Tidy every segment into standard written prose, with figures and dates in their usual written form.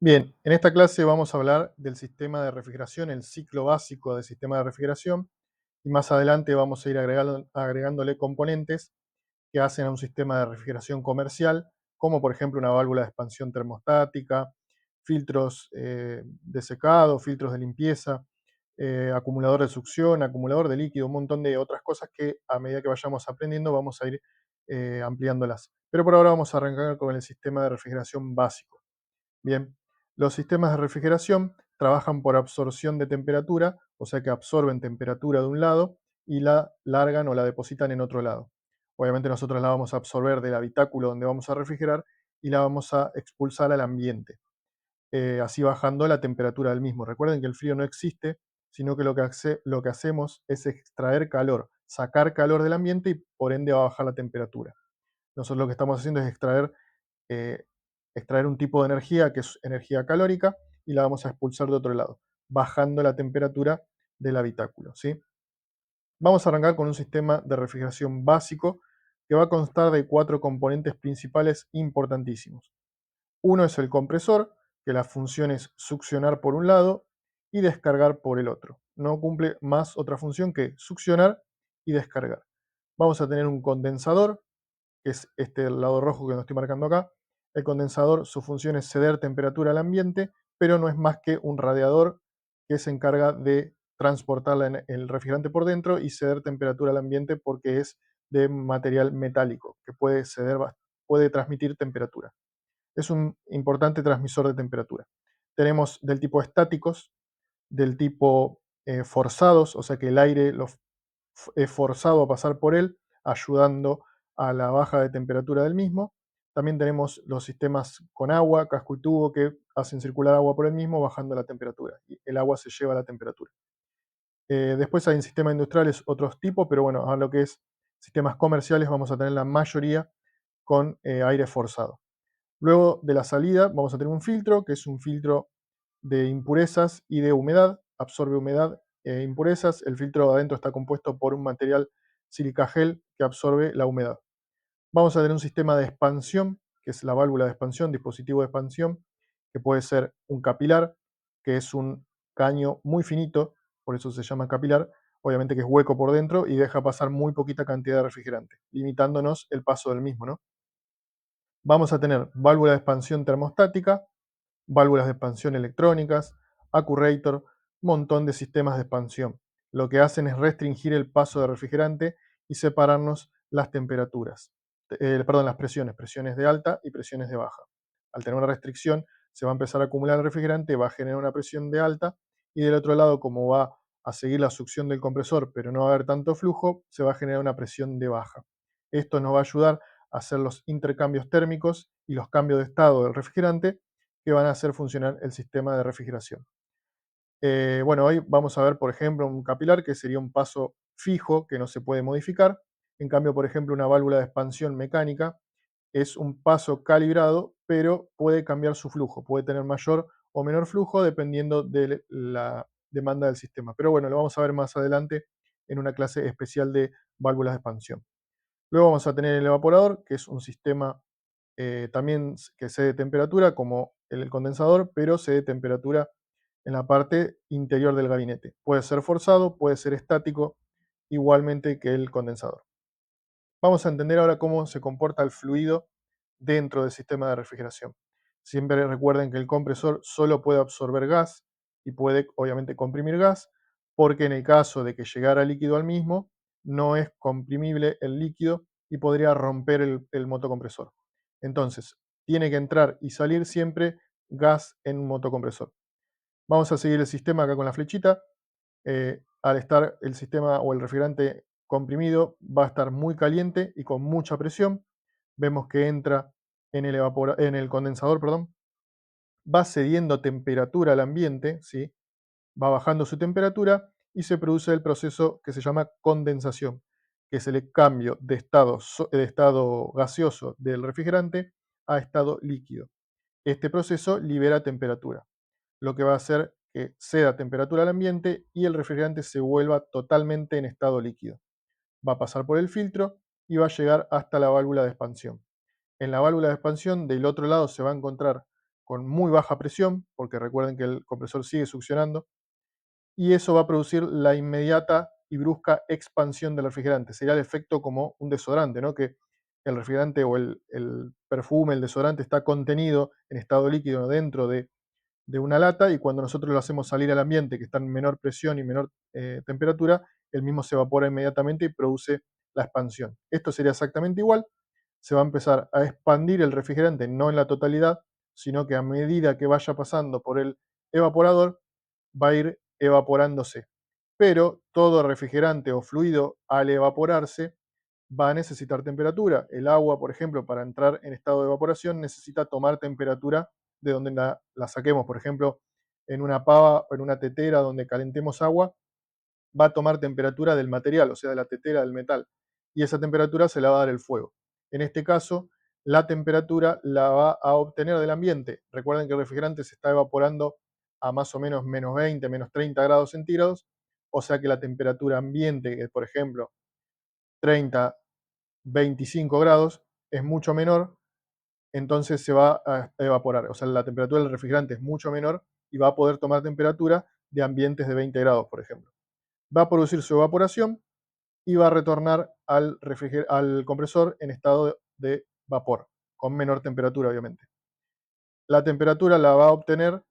Bien, en esta clase vamos a hablar del sistema de refrigeración, el ciclo básico del sistema de refrigeración, y más adelante vamos a ir agregándole componentes que hacen a un sistema de refrigeración comercial, como por ejemplo una válvula de expansión termostática, filtros de secado, filtros de limpieza, acumulador de succión, acumulador de líquido, un montón de otras cosas que a medida que vayamos aprendiendo vamos a ir ampliándolas. Pero por ahora vamos a arrancar con el sistema de refrigeración básico. Bien, los sistemas de refrigeración trabajan por absorción de temperatura, o sea que absorben temperatura de un lado y la largan o la depositan en otro lado. Obviamente nosotros la vamos a absorber del habitáculo donde vamos a refrigerar y la vamos a expulsar al ambiente, así bajando la temperatura del mismo. Recuerden que el frío no existe, sino que lo que hacemos es extraer calor, sacar calor del ambiente y por ende va a bajar la temperatura. Nosotros lo que estamos haciendo es eh, extraer un tipo de energía que es energía calórica y la vamos a expulsar de otro lado, bajando la temperatura del habitáculo, ¿sí? Vamos a arrancar con un sistema de refrigeración básico que va a constar de 4 componentes principales importantísimos. Uno es el compresor, que la función es succionar por un lado y descargar por el otro. No cumple más otra función que succionar y descargar. Vamos a tener un condensador, que es este el lado rojo que no estoy marcando acá. El condensador, su función es ceder temperatura al ambiente, pero no es más que un radiador que se encarga de transportar el refrigerante por dentro y ceder temperatura al ambiente porque es de material metálico que puede transmitir temperatura. Es un importante transmisor de temperatura. Tenemos del tipo estáticos, del tipo forzados, o sea que el aire es forzado a pasar por él, ayudando a la baja de temperatura del mismo. También tenemos los sistemas con agua, casco y tubo, que hacen circular agua por el mismo, bajando la temperatura. Y el agua se lleva la temperatura. Después hay en sistemas industriales otros tipos, pero bueno, a lo que es sistemas comerciales vamos a tener la mayoría con aire forzado. Luego de la salida vamos a tener un filtro, que es un filtro de impurezas y de humedad, absorbe humedad e impurezas. El filtro adentro está compuesto por un material silica gel que absorbe la humedad. Vamos a tener un sistema de expansión, que es la válvula de expansión, dispositivo de expansión, que puede ser un capilar, que es un caño muy finito, por eso se llama capilar, obviamente que es hueco por dentro y deja pasar muy poquita cantidad de refrigerante, limitándonos el paso del mismo, ¿no? Vamos a tener válvula de expansión termostática, válvulas de expansión electrónicas, Accurator, montón de sistemas de expansión. Lo que hacen es restringir el paso de refrigerante y separarnos las temperaturas, perdón, las presiones de alta y presiones de baja. Al tener una restricción, se va a empezar a acumular el refrigerante, va a generar una presión de alta y del otro lado, como va a seguir la succión del compresor, pero no va a haber tanto flujo, se va a generar una presión de baja. Esto nos va a ayudar a hacer los intercambios térmicos y los cambios de estado del refrigerante que van a hacer funcionar el sistema de refrigeración. Bueno, hoy vamos a ver, por ejemplo, un capilar que sería un paso fijo que no se puede modificar. En cambio, por ejemplo, una válvula de expansión mecánica es un paso calibrado, pero puede cambiar su flujo, puede tener mayor o menor flujo dependiendo de la demanda del sistema. Pero bueno, lo vamos a ver más adelante en una clase especial de válvulas de expansión. Luego vamos a tener el evaporador, que es un sistema también que cede temperatura como el condensador, pero cede temperatura en la parte interior del gabinete. Puede ser forzado, puede ser estático, igualmente que el condensador. Vamos a entender ahora cómo se comporta el fluido dentro del sistema de refrigeración. Siempre recuerden que el compresor solo puede absorber gas y puede obviamente comprimir gas, porque en el caso de que llegara líquido al mismo, no es comprimible el líquido y podría romper el motocompresor. Entonces, tiene que entrar y salir siempre gas en un motocompresor. Vamos a seguir el sistema acá con la flechita. Al estar el sistema o el refrigerante comprimido, va a estar muy caliente y con mucha presión. Vemos que entra en el condensador, perdón, va cediendo temperatura al ambiente, ¿sí? Va bajando su temperatura y se produce el proceso que se llama condensación, que es el cambio de estado gaseoso del refrigerante a estado líquido. Este proceso libera temperatura, lo que va a hacer que ceda temperatura al ambiente y el refrigerante se vuelva totalmente en estado líquido. Va a pasar por el filtro y va a llegar hasta la válvula de expansión. En la válvula de expansión, del otro lado se va a encontrar con muy baja presión, porque recuerden que el compresor sigue succionando, y eso va a producir la inmediata y brusca expansión del refrigerante. Sería el efecto como un desodorante, ¿no? Que el refrigerante o el perfume, el desodorante está contenido en estado líquido dentro de una lata, y cuando nosotros lo hacemos salir al ambiente, que está en menor presión y menor temperatura, el mismo se evapora inmediatamente y produce la expansión. Esto sería exactamente igual. Se va a empezar a expandir el refrigerante, no en la totalidad, sino que a medida que vaya pasando por el evaporador, va a ir evaporándose. Pero todo refrigerante o fluido, al evaporarse, va a necesitar temperatura. El agua, por ejemplo, para entrar en estado de evaporación, necesita tomar temperatura de donde la saquemos. Por ejemplo, en una pava o en una tetera donde calentemos agua, va a tomar temperatura del material, o sea, de la tetera del metal, y esa temperatura se la va a dar el fuego. En este caso, la temperatura la va a obtener del ambiente. Recuerden que el refrigerante se está evaporando a más o menos menos 20, menos 30 grados centígrados, o sea que la temperatura ambiente, que es por ejemplo 30, 25 grados, es mucho menor, entonces se va a evaporar. O sea, la temperatura del refrigerante es mucho menor y va a poder tomar temperatura de ambientes de 20 grados, por ejemplo. Va a producir su evaporación y va a retornar al compresor en estado de vapor, con menor temperatura, obviamente. La temperatura la va a obtener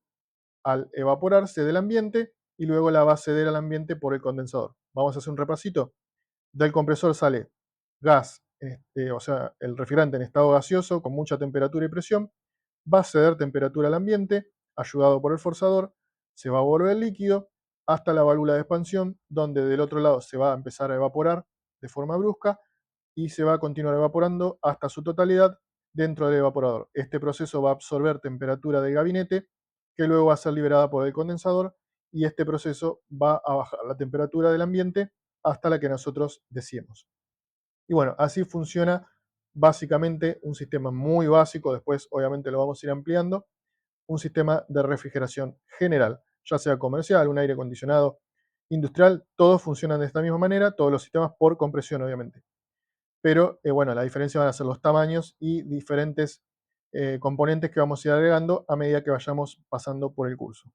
al evaporarse del ambiente y luego la va a ceder al ambiente por el condensador. Vamos a hacer un repasito. Del compresor sale gas, o sea, el refrigerante en estado gaseoso con mucha temperatura y presión, va a ceder temperatura al ambiente, ayudado por el forzador, se va a volver líquido hasta la válvula de expansión, donde del otro lado se va a empezar a evaporar de forma brusca y se va a continuar evaporando hasta su totalidad dentro del evaporador. Este proceso va a absorber temperatura del gabinete, que luego va a ser liberada por el condensador, y este proceso va a bajar la temperatura del ambiente hasta la que nosotros deseemos. Y bueno, así funciona básicamente un sistema muy básico, después obviamente lo vamos a ir ampliando, un sistema de refrigeración general, ya sea comercial, un aire acondicionado, industrial, todos funcionan de esta misma manera, todos los sistemas por compresión obviamente. Pero bueno, la diferencia van a ser los tamaños y diferentes componentes que vamos a ir agregando a medida que vayamos pasando por el curso.